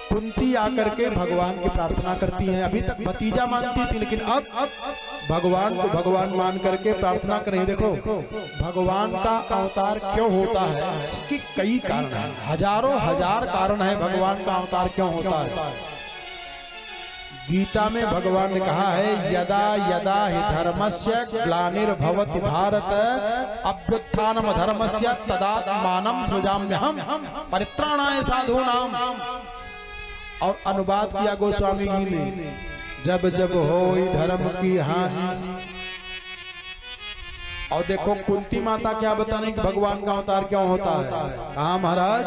कुंती आकर के भगवान की प्रार्थना करती हैं। अभी तक भतीजा मानती थी, लेकिन अब भगवान को भगवान मान करके प्रार्थना करें। देखो भगवान का अवतार क्यों होता है, इसके कई कारण हैं, हजारों हजार कारण है भगवान का अवतार क्यों होता है। गीता में भगवान ने कहा है, यदा यदा हि धर्मस्य ग्लानिर्भवति भारत अभ्युत्थानम धर्मस्य तदात्मानं सृजाम्यहम् परित्राणाय साधूनां। और अनुवाद किया गोस्वामी जी ने, जब जब होई धर्म की हानि। और देखो कुंती माता क्या बताने कि भगवान का अवतार क्यों होता है। कहा महाराज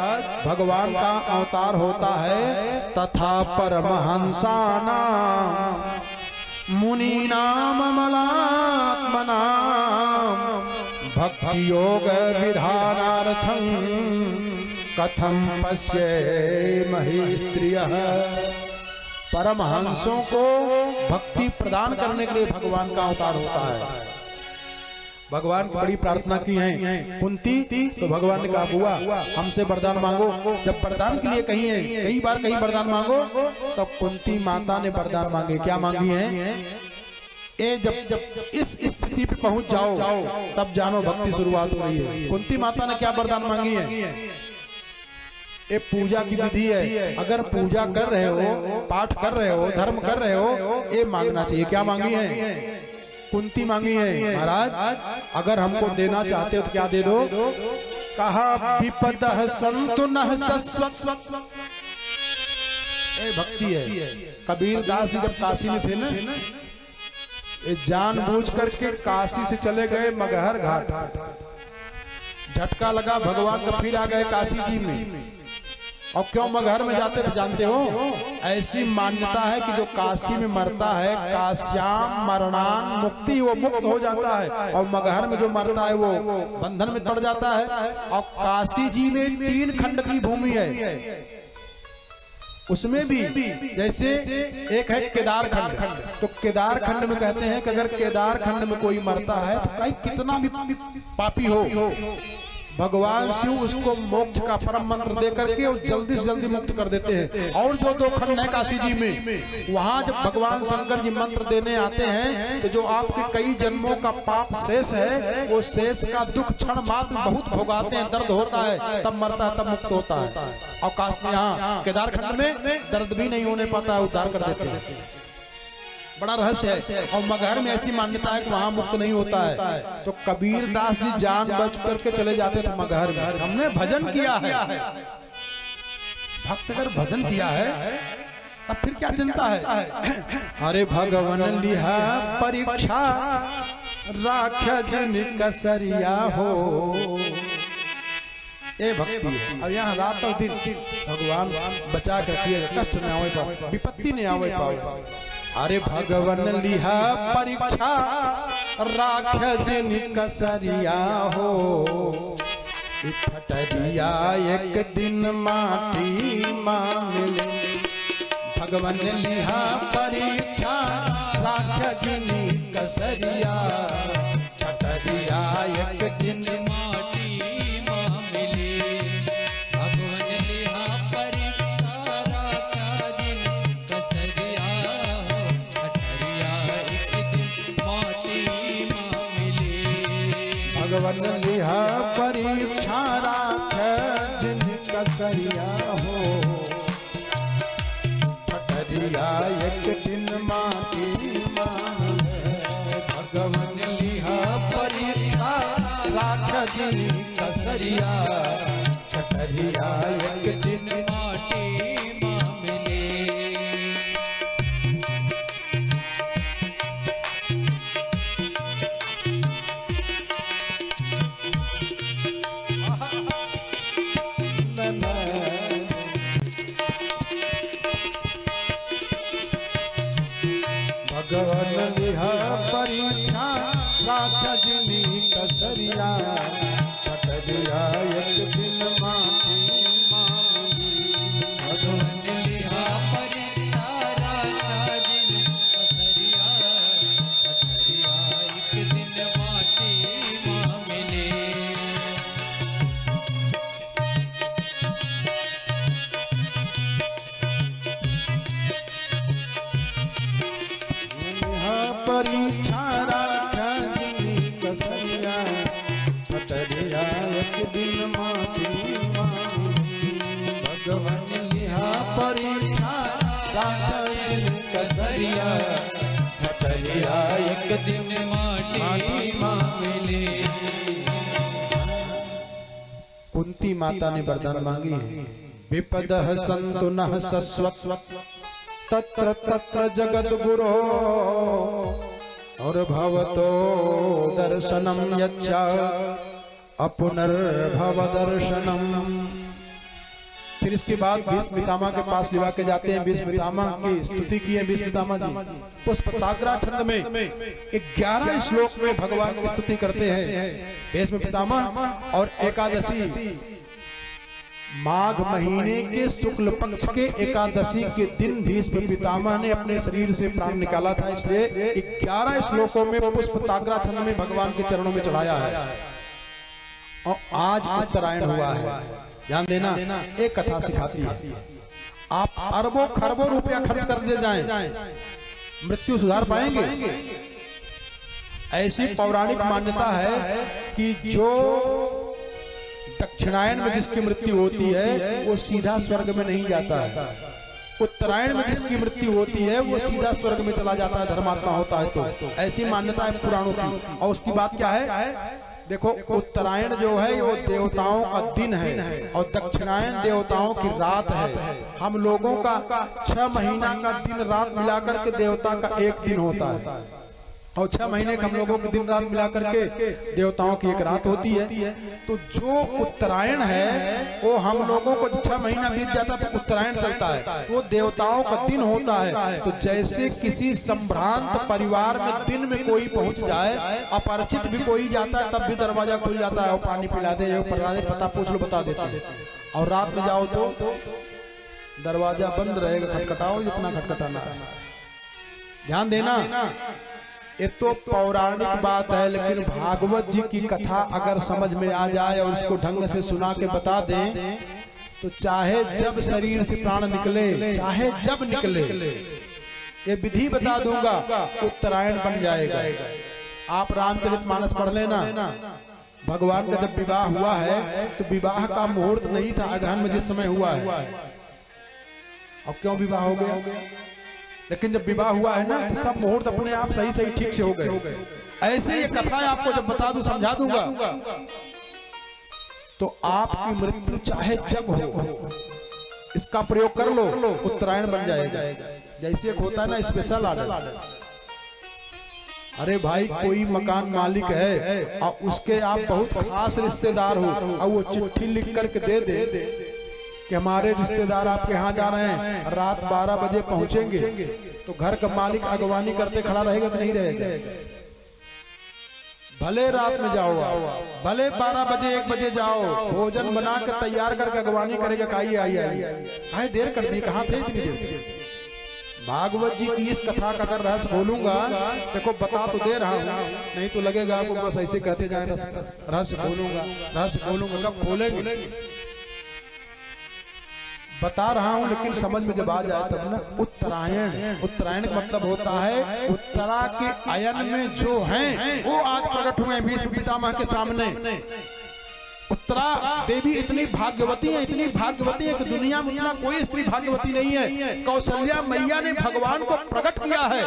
भगवान का अवतार होता है तथा परमहंसानां मुनीनाम अमलात्मनां भक्ति योग विधानार्थं कथम पश्येमहि स्त्रियः। परमहंसों को भक्ति प्रदान करने के लिए भगवान का अवतार होता है। भगवान की बड़ी प्रार्थना की है कुंती, तो भगवान ने कहा बुआ हमसे वरदान मांगो। जब वरदान के लिए कही है, कई बार कहीं वरदान मांगो, तो कुंती माता ने वरदान मांगे। क्या मांगी है? ए जब इस स्थिति पे पहुंच जाओ तब जानो भक्ति शुरुआत हो रही है। कुंती माता ने क्या वरदान मांगी है? ये पूजा की विधि है, अगर पूजा कर रहे हो, पाठ कर रहे हो, धर्म कर रहे हो, ये मांगना चाहिए। क्या मांगी है? कुंती मांगी है महाराज अगर हमको देना चाहते हो तो क्या दे दो। कहा विपदः सन्तु नः सस्वत्। ये भक्ति है। कबीर दास जी जब काशी में थे ना, ये जानबूझ करके काशी से चले गए मगहर घाट। झटका लगा भगवान का, फिर आ गए काशी जी में। और क्यों मगहर में जाते थे जानते हो? ऐसी मान्यता है कि जो काशी में मरता है काश्याम मरणान मुक्ति, वो मुक्त हो जाता है। और मगहर में जो मरता है वो बंधन में पड़ जाता है। और काशी जी में 3 खंड की भूमि है, उसमें भी जैसे एक है केदार खंड। तो केदार खंड में कहते हैं कि अगर केदार खंड में कोई मरता है तो कहीं कितना भी पापी हो, भगवान शिव उसको मोक्ष का परम मंत्र दे करके और जल्दी से जल्दी मुक्त कर देते हैं। और जो 2 खंड है काशी जी में, वहां जब भगवान शंकर जी मंत्र देने आते हैं तो जो आपके कई जन्मों का पाप शेष है, वो शेष का दुख क्षण मात्र बहुत भोगाते हैं, दर्द होता है, तब मरता है, तब मुक्त होता है। और काशी यहाँ केदार खंड में दर्द भी नहीं होने पाता है, उद्धार कर देते हैं। बड़ा रहस्य है। और मगहर में ऐसी मान्यता है कि वहां मुक्त नहीं होता है। तो कबीर दास जी जान बच करके चले जाते थे मगहर में। हमने भजन किया है, भक्त अगर भजन किया है तब फिर क्या चिंता है। अरे भगवान लिहा परीक्षा राख जिन कसरिया हो, ये भक्ति है। अब यहाँ रात और दिन भगवान बचा के रखिएगा, कष्ट न आवे पाओ, विपत्ति न आवे पाओ। अरे भगवान लिहा परीक्षा राख जिन कसरिया हो, फटरिया एक दिन माटी मांगले। भगवान लिहा परीक्षा राख जिन कसरिया, फटरिया एक दिन भगवान लिहा परीक्षा राख जिन कसरिया हो, फटरिया एक दिन माटी मांगे। भगवान लिहा परीक्षा राख जिन कसरिया, फटरिया एक दिन माटी मांगे। भगवान लिहा परीक्षा राख जिन कसरिया, फटरिया एक दिन माटी मांगी। भगवान लिहा परीक्षा राख जिन कसरिया, फटरिया एक दिन माटी मांगले। परीक्षा राख्या जिनी कसरिया पटरिया एक दिन माफी भगवान लिहा परीक्षा राख्या जिनी कसरिया पटरिया एक दिन माटी मिली। कुंती माता ने वरदान मांगी है, विपदः सन्तु नः शश्वत् तत्र तत्र जगद गुरो और भवतो दर्शनम यच्छा अपुनर्भव दर्शनम। फिर इसके बाद भीष्म पितामह के पास लिवा के जाते हैं। भीष्म पितामह की स्तुति की है भीष्म पितामह जी। पुष्पताग्रा छंद में 11 श्लोक में भगवान की स्तुति करते हैं भीष्म पितामह। और एकादशी माघ महीने के शुक्ल पक्ष के एकादशी के दिन भीष्म पितामह ने अपने शरीर से प्राण निकाला था, इसलिए 11 श्लोकों में पुष्पताग्रा छंद में भगवान के चरणों में चढ़ाया है। और आज उत्तरायण हुआ है, ध्यान देना। एक कथा सिखाती है, आप अरबों खरबों रुपया खर्च कर दे जाएं, मृत्यु सुधार पाएंगे। ऐसी पौराणिक मान्यता है कि जो दक्षिणायन में जिसकी मृत्यु होती है वो सीधा स्वर्ग में नहीं जाता है, उत्तरायण में जिसकी मृत्यु होती है वो सीधा स्वर्ग में चला जाता है, धर्मात्मा होता है। तो ऐसी मान्यता है पुराणों की। और उसकी बात क्या है, देखो उत्तरायण जो है वो देवताओं का दिन है और दक्षिणायन देवताओं की रात है। हम लोगों का 6 महीना का दिन रात मिलाकर के देवता का एक दिन होता है, और 6 महीने का हम लोगों के दिन रात मिलाकर के देवताओं की एक रात होती है। तो जो उत्तरायण है वो हम लोगों को 6 महीना बीत जाता तो उत्तरायण चलता है, वो देवताओं का दिन होता है। तो जैसे किसी संभ्रांत परिवार में दिन में कोई पहुंच जाए, अपरिचित भी कोई जाता है तब भी दरवाजा खुल जाता है, और पानी पिला दे, पता पूछ लो बता देता है। और रात में जाओ तो दरवाजा बंद रहेगा, खटखटाओ जितना खटखटाना है। ध्यान देना, ये तो पौराणिक बात है, लेकिन भागवत जी की कथा अगर समझ में आ जाए और इसको ढंग से सुना के बता दें तो चाहे जब शरीर से प्राण निकले, चाहे जब निकले, ये विधि बता दूंगा, उत्तरायण बन जाएगा। आप रामचरितमानस पढ़ लेना, भगवान का जब विवाह हुआ है तो विवाह का मुहूर्त नहीं था अगहन में जिस समय हुआ है। अब क्यों विवाह हो गया, लेकिन जब विवाह हुआ है ना तो सब मुहूर्त अपने आप सही सही ठीक से हो गए। ऐसे ये कथा आपको जब बता दूं, समझा दूंगा, तो आपकी मृत्यु चाहे जब हो, इसका प्रयोग कर लो, उत्तरायण बन जाएगा। जैसे एक होता है ना स्पेशल आर्डर, अरे भाई कोई मकान मालिक है और उसके आप बहुत खास रिश्तेदार हो और वो चिट्ठी लिख करके दे दे कि हमारे रिश्तेदार आपके यहाँ जा रहे हैं, रात 12 बजे पहुंचेंगे, तो घर का मालिक अगवानी करते खड़ा रहेगा कि नहीं रहेगा? भले रात में जाओ, भले 12 बजे 1 बजे जाओ, भोजन बना के तैयार करके अगवानी करेगा, आइए आइए आइए, काहे देर कर दी, कहाँ थे इतनी देर? भागवत जी की इस कथा का अगर रहस्य खोलूंगा, देखो बता तो दे रहा हूँ, नहीं तो लगेगा आपको बस ऐसे कहते जाए रहस्य खोलूंगा, रहस्य खोलूंगा। कब खोलेंगे बता रहा हूं, लेकिन समझ में जब आ जाए तब ना। उत्तरायण, उत्तरायण का मतलब होता है उत्तरा के अयन में जो हैं वो आज प्रकट हुए हैं भीष्म पितामह के सामने। उत्तरा देवी इतनी भाग्यवती है, इतनी भाग्यवती है कि दुनिया में उतना कोई स्त्री भाग्यवती नहीं है। कौशल्या मैया ने भगवान को प्रकट किया है,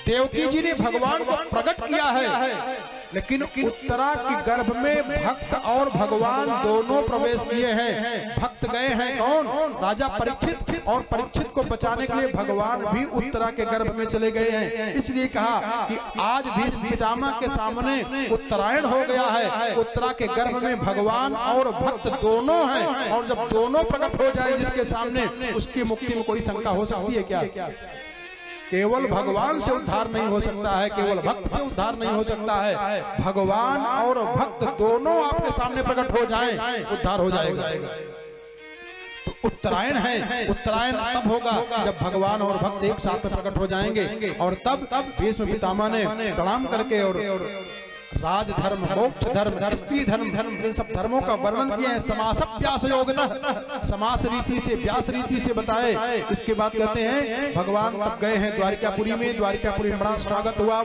देवकी जी ने भगवान को प्रकट किया है, लेकिन उत्तरा के गर्भ में भक्त और भगवान दोनों प्रवेश किए हैं। भक्त गए हैं कौन? राजा परीक्षित, और परीक्षित को बचाने के लिए भगवान भी उत्तरा के गर्भ में चले गए हैं। इसलिए कहा कि आज भी पितामह के सामने उत्तरायण हो गया है, उत्तरा के गर्भ में भगवान और भक्त दोनों हैं, और जब दोनों प्रकट हो जाए जिसके सामने, उसकी मुक्ति में कोई शंका हो सकती है क्या? केवल भगवान से उद्धार नहीं हो सकता है, केवल भक्त से उद्धार नहीं हो सकता है। भगवान और भक्त दोनों आपके सामने प्रकट हो जाएं, उद्धार हो जाएगा। तो उत्तरायण है, उत्तरायण तब होगा जब भगवान और भक्त एक साथ में प्रकट हो जाएंगे। और तब भीष्म पितामह ने प्रणाम करके और राजधर्म, मोक्ष धर्म, स्त्री धर्म, इन सब धर्मों का वर्णन किए हैं। समासप्यास योगतः, समास रीति से, व्यास रीति से बताए। इसके बाद कहते हैं भगवान तब गए हैं द्वारिकापुरी में। द्वारिकापुरी में बड़ा स्वागत हुआ।